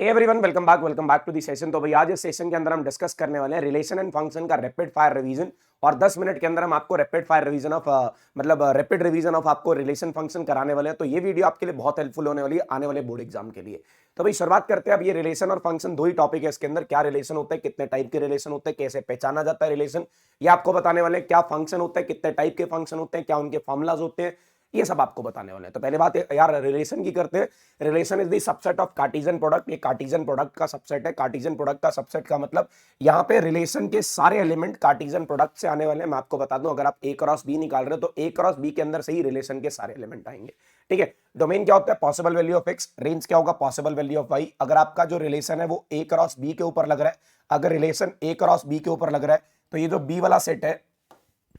Everyone welcome back to the session. तो भाई आज इस सेशन के अंदर हम डिस्कस करने वाले हैं रिलेशन एंड फंक्शन का रैपिड फायर रिवीजन। और 10 मिनट के अंदर हम आपको rapid fire revision of rapid revision of आपको रिलेशन फंक्शन कराने वाले हैं। तो ये वीडियो आपके लिए बहुत हेल्पफुल होने वाली है आने वाले बोर्ड एग्जाम के लिए। तो भाई शुरुआत करते हैं। अब ये रिलेशन और फंक्शन दो ही टॉपिक है इसके अंदर। क्या रिलेशन होता है, कितने टाइप के रिलेशन होते हैं, कैसे पहचाना जाता है रिलेशन, ये आपको बताने वाले हैं। क्या फंक्शन होता है, कितने टाइप के फंक्शन होते हैं, क्या उनके फॉर्मूलाज होते हैं, ये सब आपको बताने वाले हैं। तो पहले बात यार रिलेशन की करते हैं। Relation is the subset of Cartesian product. ये कार्टेशियन प्रोडक्ट का सबसेट है। कार्टेशियन प्रोडक्ट का सबसेट का मतलब यहाँ पे रिलेशन के सारे एलिमेंट कार्टेशियन प्रोडक्ट से आने वाले हैं। मैं आपको बता दूं, अगर आप ए क्रॉस बी निकाल रहे हो तो ए क्रॉस बी के अंदर से ही रिलेशन के सारे एलिमेंट आएंगे। ठीक है। डोमेन क्या होता है, possible value of x. Range क्या होगा, पॉसिबल वैल्यू ऑफ वाई। अगर आपका जो रिलेशन है वो ए क्रॉस बी के ऊपर लग रहा है, अगर रिलेशन ए क्रॉस बी के ऊपर लग रहा है तो ये जो बी वाला सेट है,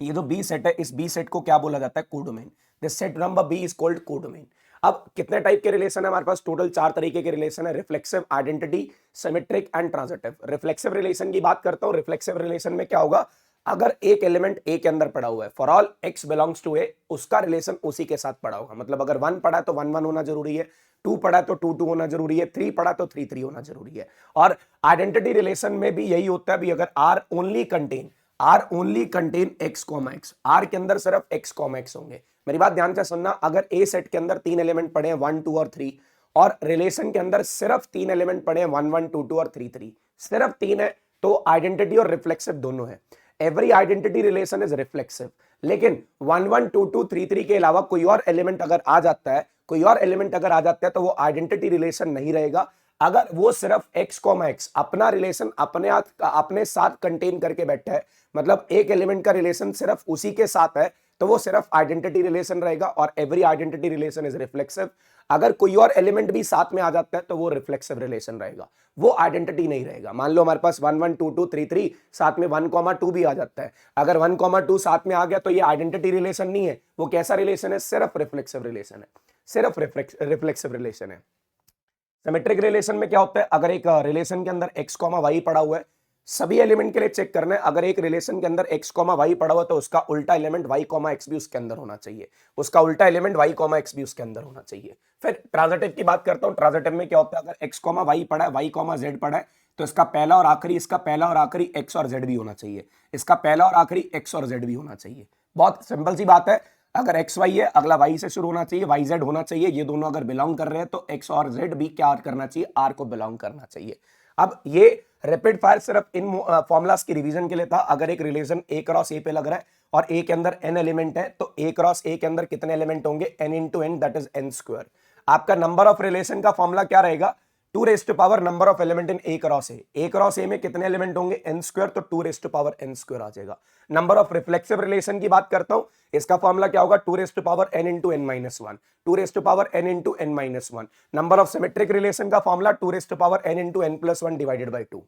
ये जो बी सेट है, इस बी सेट को क्या बोला जाता है, codomain. This set number B is called codomain. अब कितने टाइप के रिलेशन है हमारे पास, टोटल 4 तरीके के रिलेशन है। Reflexive, identity, symmetric and transitive. Reflexive relation की बात करता हूं। रिफ्लेक्सिव रिलेशन में क्या होगा, अगर एक एलिमेंट ए के अंदर पड़ा हुआ है, for all x belongs to a, उसका रिलेशन उसी के साथ पड़ा होगा। मतलब अगर 1 पड़ा है तो 1 1 होना जरूरी है, 2 पड़ा है तो 2 2 होना जरूरी है, 3 पड़ा तो 3 3 होना जरूरी है। और आइडेंटिटी रिलेशन में भी यही होता है भी, अगर R only contain X comma X, R के अंदर सिर्फ एक्स कॉमा एक्स होंगे। मेरी बात ध्यान से सुनना, अगर ए सेट के अंदर 3 एलिमेंट पड़े हैं 1 2 और 3, और रिलेशन के अंदर सिर्फ 3 एलिमेंट पड़े हैं 1 1 2 2 और 3 3, सिर्फ 3 है, तो आइडेंटिटी और रिफ्लेक्सिव दोनों है। Every identity relation is reflexive. लेकिन 1 1 2 2 3 3 के अलावा कोई और एलिमेंट अगर आ जाता है, तो वो आइडेंटिटी रिलेशन नहीं रहेगा। अगर वो सिर्फ एक्स कॉमा एक्स अपना रिलेशन अपने साथ कंटेन करके बैठा है, मतलब एक एलिमेंट का रिलेशन सिर्फ उसी के साथ है, तो वो सिर्फ आइडेंटिटी रिलेशन रहेगा। और every identity relation is reflexive. अगर कोई और एलिमेंट भी साथ में आ जाता है तो वो रिफ्लेक्सिव रिलेशन रहेगा, वो आइडेंटिटी नहीं रहेगा। मान लो हमारे पास 1 1 2 2 3 3 साथ में 1 2 भी आ जाता है, अगर 1 2 साथ में आ गया तो ये आइडेंटिटी रिलेशन नहीं है, वो कैसा रिलेशन है, सिर्फ रिफ्लेक्सिव रिलेशन है, सिर्फ रिफ्लेक्सिव रिलेशन है। सिमेट्रिक रिलेशन में क्या होता है, अगर एक रिलेशन के अंदर x कॉमा वाई पड़ा हुआ है, सभी एलिमेंट के लिए चेक करना है, अगर एक रिलेशन के अंदर x कॉमा वाई पड़ा हुआ है तो उसका उल्टा एलिमेंट y कॉमा एक्स भी उसके अंदर होना चाहिए, उसका उल्टा एलिमेंट y कॉमा एक्स भी उसके अंदर होना चाहिए। फिर ट्रांजिटिव की बात करता हूं। ट्रांजिटिव में क्या होता है, अगर x कॉमा वाई पड़ा है, y कॉमा जेड पड़ा है, तो इसका पहला और आखिरी x और z भी होना चाहिए, इसका पहला और आखिरी x और z भी होना चाहिए। बहुत सिंपल सी बात है, अगर एक्स वाई है, अगला वाई से शुरू होना चाहिए, वाई जेड होना चाहिए। ये दोनों अगर बिलोंग कर रहे हैं तो एक्स और जेड भी क्या करना चाहिए, आर को बिलोंग करना चाहिए। अब ये रैपिड फायर सिर्फ इन फॉर्मुलास की रिवीजन के लिए था। अगर एक रिलेशन ए क्रॉस ए पे लग रहा है और ए के अंदर एन एलिमेंट है, तो ए क्रॉस ए के अंदर कितने एलिमेंट होंगे, n into n, that is n square. आपका नंबर ऑफ रिलेशन का फॉर्मुला क्या रहेगा, 2 raise to power number of element in A cross A. A cross A में कितने एलिमेंट होंगे, एन स्क्वायर, तो 2 raise to power n square आ जाएगा। नंबर ऑफ रिफ्लेक्सिव रिलेशन की बात करता हूं, इसका फॉर्मुला क्या होगा, 2 raise to power n into n minus 1, 2 raise to power n into n minus 1। Number of symmetric relation का formula 2 raise to power n into n plus 1 divided by 2,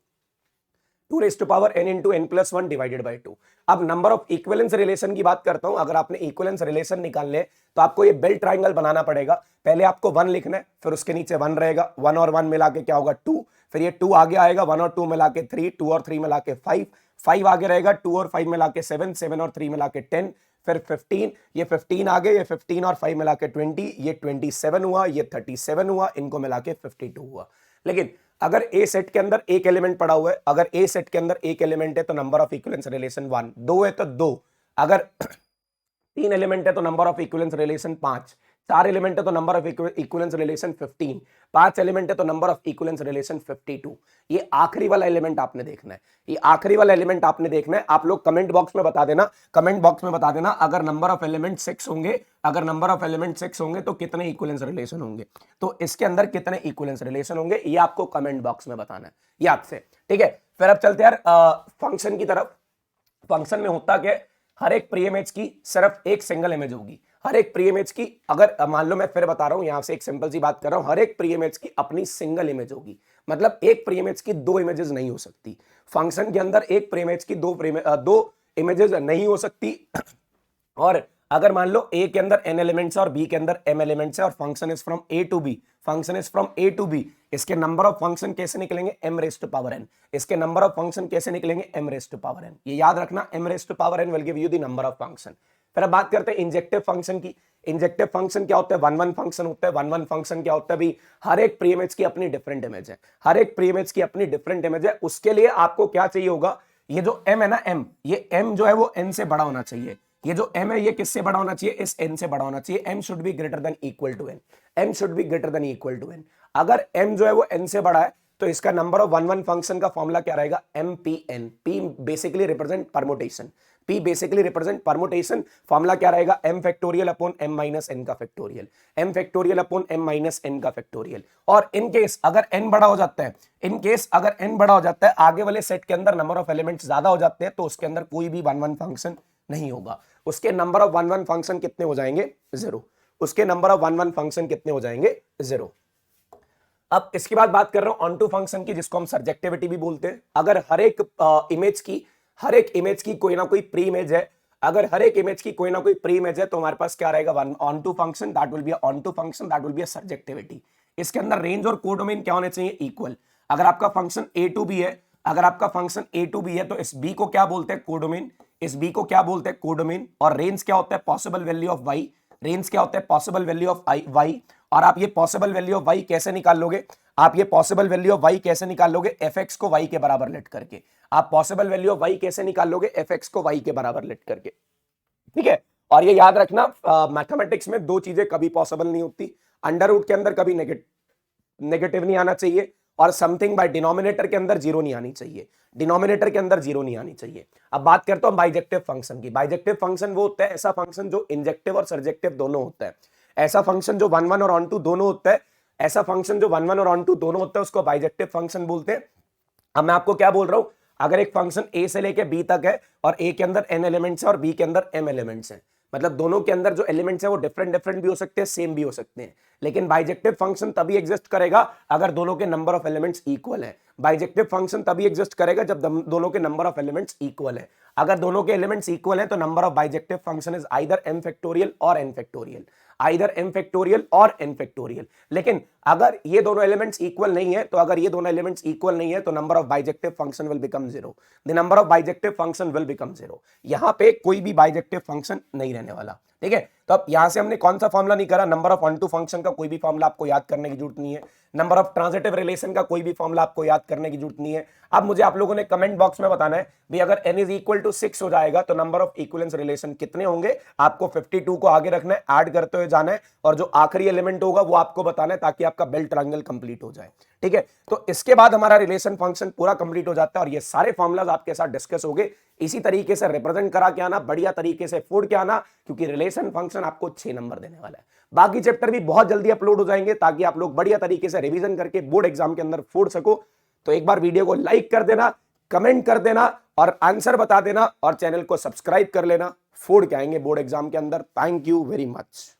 2 raise to power n into n plus 1 divided by 2। अब number of equivalence relation की बात करता हूं। अगर आपने equivalence relation निकालने तो आपको ये बेल ट्राइंगल बनाना पड़ेगा। पहले आपको 1 लिखना है, फिर उसके नीचे 1 रहेगा, 1 और 1 मिला के क्या होगा 2, फिर ये 2 आगे आएगा, 1 और 2 मिला के 3, 2 और 3 मिला के 5, 5 आगे रहेगा, 2 और 5 मिला के 7, 7 और 3 मिला के 10, फिर 15, ये 15 आगे, ये 15 और 5 मिला के 20, ये 27 हुआ, ये 37 हुआ, इनको मिला के 52 हुआ। लेकिन अगर ए सेट के अंदर एक एलिमेंट पड़ा हुआ है, अगर ए सेट के अंदर एक एलिमेंट है तो नंबर ऑफ इक्विवेलेंस रिलेशन 1, 2 है तो 2, अगर 3 एलिमेंट है तो number of equivalence relation 5, 4 element है तो number of equivalence relation 15, 5 element है तो नंबर ऑफ इक्विवेलेंस रिलेशन 52। ये आखिरी वाला एलिमेंट आपने देखना है, ये आखिरी वाला एलिमेंट आपने देखना है। आप लोग कमेंट बॉक्स में बता देना, अगर नंबर ऑफ एलिमेंट 6 होंगे, अगर नंबर ऑफ एलिमेंट 6 होंगे तो कितने इक्विवेलेंस रिलेशन होंगे, तो इसके अंदर कितने इक्विवेलेंस रिलेशन होंगे, ये आपको कमेंट बॉक्स में बताना है याद से। ठीक है, फिर अब चलते यार फंक्शन की तरफ। फंक्शन में होता क्या है, हर एक प्री इमेज की सिर्फ एक सिंगल इमेज होगी। हर एक प्री इमेज की, अगर मान लो मैं फिर बता रहा हूं, यहां से एक सिंपल सी बात कर रहा हूं, हर एक प्री इमेज की अपनी सिंगल इमेज होगी। मतलब एक प्री इमेज की 2 इमेजेस नहीं हो सकती। फंक्शन के अंदर एक प्री इमेज की 2 इमेजेस नहीं हो सकती। और अगर मान लो ए के अंदर n एलिमेंट्स है और बी के अंदर m एलिमेंट्स है और function is from A to B, इसके नंबर ऑफ फंक्शन कैसे निकलेंगे, m raise to power n। इसके नंबर ऑफ फंक्शन कैसे निकलेंगे, m raise to power n। ये याद रखना, m raise to power n will give you the number of function. फिर अब बात करते हैं इंजेक्टिव फंक्शन की। इंजेक्टिव फंक्शन क्या होता है? वन वन फंक्शन होता है। वन वन फंक्शन क्या होता है भाई? हर एक प्री इमेज की अपनी डिफरेंट इमेज है, हर एक प्री इमेज की अपनी डिफरेंट इमेज है। उसके लिए आपको क्या चाहिए होगा? ये जो m है ना, m, ये m जो है वो n से बड़ा होना चाहिए। ये जो m है ये किससे बड़ा होना चाहिए? इस n से बड़ा होना चाहिए। m should be greater than equal to n, m should be greater than equal to n। अगर m जो है वो n से बड़ा है तो इसका number of one one function का फॉर्मूला क्या रहेगा? MPn। p basically represent permutation, p basically represent permutation. Formula क्या रहेगा? m factorial upon m minus n का factorial, m factorial upon m minus n का फैक्टोरियल। और इन केस अगर n बड़ा हो जाता है, इन केस अगर n बड़ा हो जाता है, आगे वाले सेट के अंदर नंबर ऑफ एलिमेंट्स ज्यादा हो जाते हैं, तो उसके अंदर कोई भी वन वन फंक्शन नहीं होगा। उसके number of one one function कितने हो जाएंगे? 0। उसके number of one one function कितने हो जाएंगे? 0। अब इसके बाद बात कर रहा हूं ऑन टू फंक्शन की, जिसको हम सर्जेक्टिविटी भी बोलते हैं। अगर हर एक इमेज की कोई ना कोई प्री इमेज है, अगर हर एक इमेज की कोई ना कोई प्री इमेज है, तो हमारे पास क्या रहेगा? One onto function, that will be onto function, that will be surjectivity. इसके अंदर रेंज और कोडोमेन क्या होने चाहिए? इक्वल। अगर आपका फंक्शन ए टू बी है, अगर आपका फंक्शन ए टू बी है, तो इस बी को क्या बोलते हैं? कोडोमेन। इस बी को क्या बोलते हैं? कोडोमेन। और रेंज क्या होता है? Possible value of y. Range क्या होता है? Possible value of y. और आप ये पॉसिबल वैल्यू ऑफ वाई कैसे निकाल लोगे? आप ये पॉसिबल वैल्यू ऑफ वाई कैसे निकाल लोगे? fx को y के बराबर लेट करके। आप पॉसिबल वैल्यू ऑफ y कैसे निकाल लोगे? fx को y के बराबर लेट करके। ठीक है, और ये याद रखना, मैथमेटिक्स में दो चीजें कभी पॉसिबल नहीं होती। अंडर रूट के अंदर कभी नेगेटिव नहीं आना चाहिए, और समथिंग बाय डिनोमिनेटर के अंदर जीरो नहीं आनी चाहिए, डिनोमिनेटर के अंदर जीरो नहीं आनी चाहिए। अब बात करता हूं बाइजेक्टिव फंक्शन की। बाइजेक्टिव फंक्शन वो होता है ऐसा फंक्शन जो इंजेक्टिव और सर्जेक्टिव दोनों होता है। ऐसा फंक्शन जो वन वन और ऑन टू दोनों होता है, ऐसा फंक्शन जो वन वन और ऑन टू दोनों होता है, उसको बाइजेक्टिव फंक्शन बोलते हैं। अब मैं आपको क्या बोल रहा हूं, अगर एक फंक्शन ए से लेके बी तक है, और ए के अंदर n एलिमेंट्स है और बी के अंदर m एलिमेंट्स हैं, मतलब दोनों के अंदर जो एलिमेंट्स हैं वो डिफरेंट डिफरेंट भी हो सकते हैं, सेम भी हो सकते हैं, लेकिन बाइजेक्टिव फंक्शन तभी एग्जिस्ट करेगा अगर दोनों के नंबर ऑफ एलिमेंट्स इक्वल है। बाइजेक्टिव फंक्शन तभी एग्जिस्ट करेगा जब दोनों के नंबर ऑफ एलिमेंट्स इक्वल है। अगर दोनों के एलिमेंट्स इक्वल है तो number of bijective function is either m factorial और n factorial, either m factorial और n फैक्टोरियल। लेकिन अगर ये दोनों एलिमेंट्स इक्वल नहीं है, तो अगर ये दोनों एलिमेंट्स इक्वल नहीं है, तो number of bijective function will become 0। The number of bijective function will become 0। यहां पे कोई भी बाइजेक्टिव फंक्शन नहीं रहने वाला। ठीक है, तो अब यहां से हमने कौन सा फॉर्मूला नहीं करा? Number of onto function का कोई भी फॉर्मूला आपको याद करने की जरूरत नहीं है। नंबर ऑफ ट्रांजिटिव रिलेशन का कोई भी फॉर्मूला आपको याद करने की जरूरत नहीं है। अब मुझे आप लोगों ने कमेंट बॉक्स में बताना है भी अगर n इज इक्वल टू 6 हो जाएगा तो नंबर ऑफ इक्विवेलेंस रिलेशन कितने होंगे? आपको 52 को आगे रखना है, ऐड करते हुए जाना है, और जो आखिरी एलिमेंट होगा वो आपको बताना है, ताकि आपका बेल ट्रायंगल कंप्लीट हो जाए। ठीक है, तो इसके बाद हमारा रिलेशन फंक्शन पूरा कंप्लीट हो जाता है, और ये सारे फॉर्मुलाज आपके साथ डिस्कस हो गए। इसी तरीके से रिप्रेजेंट करा के आना, बढ़िया तरीके से फोड़ के आना, क्योंकि रिलेशन फंक्शन आपको 6 नंबर देने वाला है। बाकी चैप्टर भी बहुत जल्दी अपलोड हो जाएंगे, ताकि आप लोग बढ़िया तरीके से रिवीजन करके बोर्ड एग्जाम के अंदर फोड़ सको। तो एक बार वीडियो को लाइक कर देना, कमेंट कर देना, और आंसर बता देना, और चैनल को सब्सक्राइब कर लेना। फोड़ के आएंगे बोर्ड एग्जाम के अंदर। Thank you very much.